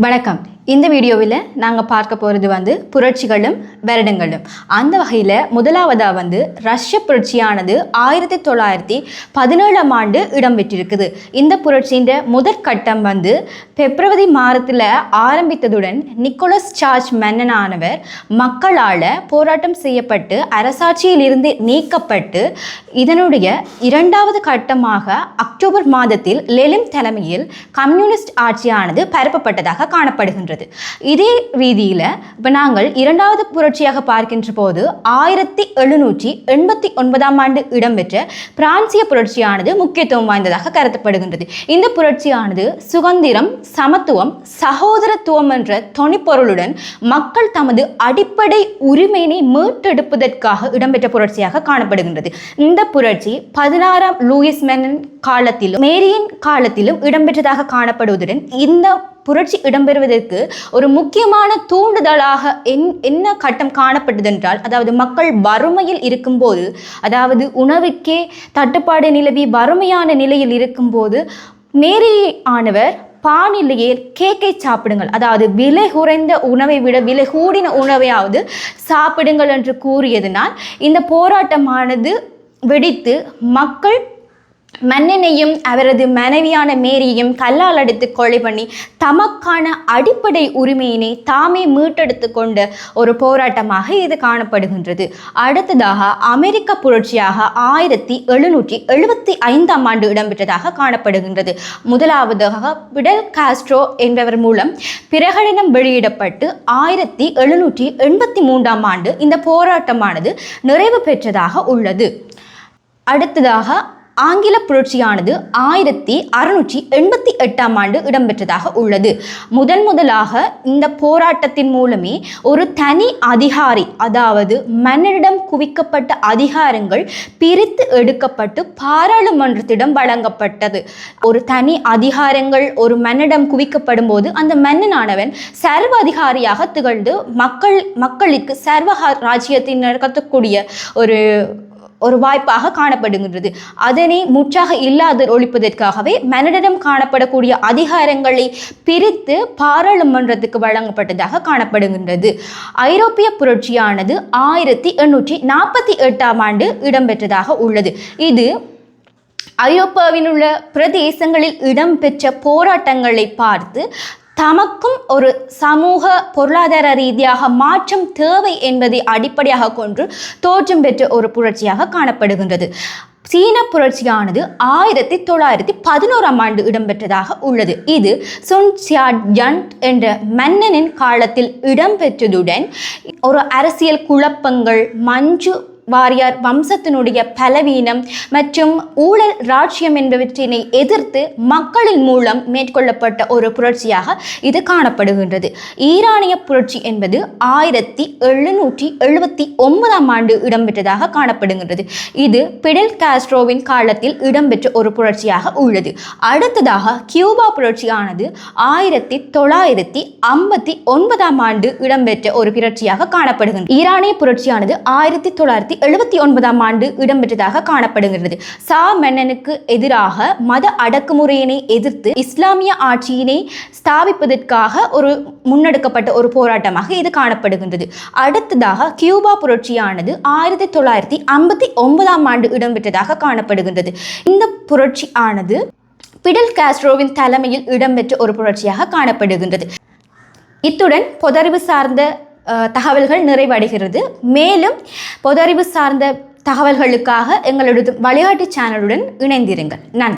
வணக்கம். இந்த வீடியோவில் நாங்கள் பார்க்க போகிறது புரட்சிகளும் வருடங்களும். அந்த வகையில் முதலாவதாக ரஷ்ய புரட்சியானது 1917ஆம் ஆண்டு இடம்பெற்றிருக்குது. இந்த புரட்சியின் முதற்கட்டம் பிப்ரவரி மாதத்தில் ஆரம்பித்ததுடன் நிக்கோலஸ் சார்ஜ் மன்னனானவர் மக்களால் போராட்டம் செய்யப்பட்டு அரசாட்சியில் இருந்து நீக்கப்பட்டு இதனுடைய இரண்டாவது கட்டமாக அக்டோபர் மாதத்தில் லெனின் தலைமையில் கம்யூனிஸ்ட் ஆட்சியானது பரப்பப்பட்டதாக காணப்படுகின்றது. இதே ரீதியில் இப்போ நாங்கள் இரண்டாவது புரட்சியாக பார்க்கின்ற போது 1789ஆம் ஆண்டு இடம்பெற்ற பிரான்சிய புரட்சியானது முக்கியத்துவம் வாய்ந்ததாக கருதப்படுகின்றது. இந்த புரட்சியானது சுதந்திரம், சமத்துவம், சகோதரத்துவம் என்ற தொனிப்பொருளுடன் மக்கள் தமது அடிப்படை உரிமையினை மீட்டெடுப்பதற்காக இடம்பெற்ற புரட்சியாக காணப்படுகின்றது. இந்த புரட்சி 16ஆம் லூயிஸ் மேனன் காலத்திலும் மேரியின் காலத்திலும் இடம்பெற்றதாக காணப்படுவதுடன் இந்த புரட்சி இடம்பெறுவதற்கு ஒரு முக்கியமான தூண்டுதலாக என்ன கட்டம் காணப்பட்டதென்றால், அதாவது மக்கள் வறுமையில் இருக்கும்போது, அதாவது உணவுக்கே தட்டுப்பாடு நிலவி வறுமையான நிலையில் இருக்கும்போது மேரி ஆனவர் பானிலேயே கேக்கை சாப்பிடுங்கள், அதாவது விலை குறைந்த உணவை விட விலை கூடின உணவையாவது சாப்பிடுங்கள் என்று கூறியதனால் இந்த போராட்டமானது வெடித்து மக்கள் மன்னனையும் அவரது மனைவியான மேரியையும் கல்லால் அடித்து கொலை பண்ணி தமக்கான அடிப்படை உரிமையினை தாமே மீட்டெடுத்து கொண்ட ஒரு போராட்டமாக இது காணப்படுகின்றது. அடுத்ததாக அமெரிக்க புரட்சியாக 1775ஆம் ஆண்டு இடம்பெற்றதாக காணப்படுகின்றது. முதலாவதாக பிடல் காஸ்ட்ரோ என்பவர் மூலம் பிரகடனம் வெளியிடப்பட்டு 1783ஆம் ஆண்டு இந்த போராட்டமானது நிறைவு பெற்றதாக உள்ளது. அடுத்ததாக ஆங்கில புரட்சியானது 1688ஆம் ஆண்டு இடம்பெற்றதாக உள்ளது. முதலாக இந்த போராட்டத்தின் மூலமே ஒரு தனி அதிகாரி, அதாவது மன்னரிடம் குவிக்கப்பட்ட அதிகாரங்கள் பிரித்து எடுக்கப்பட்டு பாராளுமன்றத்திடம் வழங்கப்பட்டது. ஒரு தனி அதிகாரங்கள் ஒரு மன்னரிடம் குவிக்கப்படும் போது அந்த மன்னனானவன் சர்வ அதிகாரியாக திகழ்ந்து மக்களுக்கு சர்வ ராஜ்யத்தை நடத்தக்கூடிய ஒரு வாய்ப்பாக காணப்படுகின்றது. அதனை முற்றாக இல்லாத ஒழிப்பதற்காகவே மன்னரிடம் காணப்படக்கூடிய அதிகாரங்களை பிரித்து பாராளுமன்றத்துக்கு வழங்கப்பட்டதாக காணப்படுகின்றது. ஐரோப்பிய புரட்சியானது 1848ஆம் ஆண்டு இடம்பெற்றதாக உள்ளது. இது ஐரோப்பாவில் உள்ள பிரதேசங்களில் இடம்பெற்ற போராட்டங்களை பார்த்து தமக்கும் ஒரு சமூக பொருளாதார ரீதியாக மாற்றம் தேவை என்பதை அடிப்படையாக கொண்டு தோற்றம் பெற்ற ஒரு புரட்சியாக காணப்படுகின்றது. சீன புரட்சியானது 1911ஆம் ஆண்டு இடம்பெற்றதாக உள்ளது. இது சுன் சியாட்ஜன் என்ற மன்னனின் காலத்தில் இடம்பெற்றதுடன் ஒரு அரசியல் குழப்பங்கள், மஞ்சு வாரியார் வம்சத்தினுடைய பலவீனம் மற்றும் ஊழல் ராஜ்யம் என்பவற்றினை எதிர்த்து மக்களின் மூலம் மேற்கொள்ளப்பட்ட ஒரு புரட்சியாக இது காணப்படுகின்றது. ஈரானிய புரட்சி என்பது 1779ஆம் ஆண்டு இடம்பெற்றதாக காணப்படுகின்றது. இது பிடல் காஸ்ட்ரோவின் காலத்தில் இடம்பெற்ற ஒரு புரட்சியாக உள்ளது. அடுத்ததாக கியூபா புரட்சியானது 1959ஆம் ஆண்டு இடம்பெற்ற ஒரு புரட்சியாக காணப்படுகின்றது. ஈரானிய புரட்சியானது 1979ஆம் ஆண்டு இடம்பெற்றதாக காணப்படுகிறது. சா மன்னனுக்கு எதிராக மத அடக்குமுறையினை எதிர்த்து இஸ்லாமிய ஆட்சியினை ஸ்தாபிப்பதற்காக ஒரு முன்னெடுக்கப்பட்ட ஒரு போராட்டமாக இது காணப்படுகின்றது. அடுத்ததாக கியூபா புரட்சியானது 1959ஆம் ஆண்டு இடம்பெற்றதாக காணப்படுகின்றது. இந்த புரட்சி ஆனது பிடல் காஸ்ட்ரோவின் தலைமையில் இடம்பெற்ற ஒரு புரட்சியாக காணப்படுகின்றது. இத்துடன் பொதறிவு சார்ந்த தகவல்கள் நிறைவடைகிறது. மேலும் பொதறிவு சார்ந்த தகவல்களுக்காக எங்களோட வழிகாட்டி சேனலுடன் இணைந்திருங்கள். நன்றி.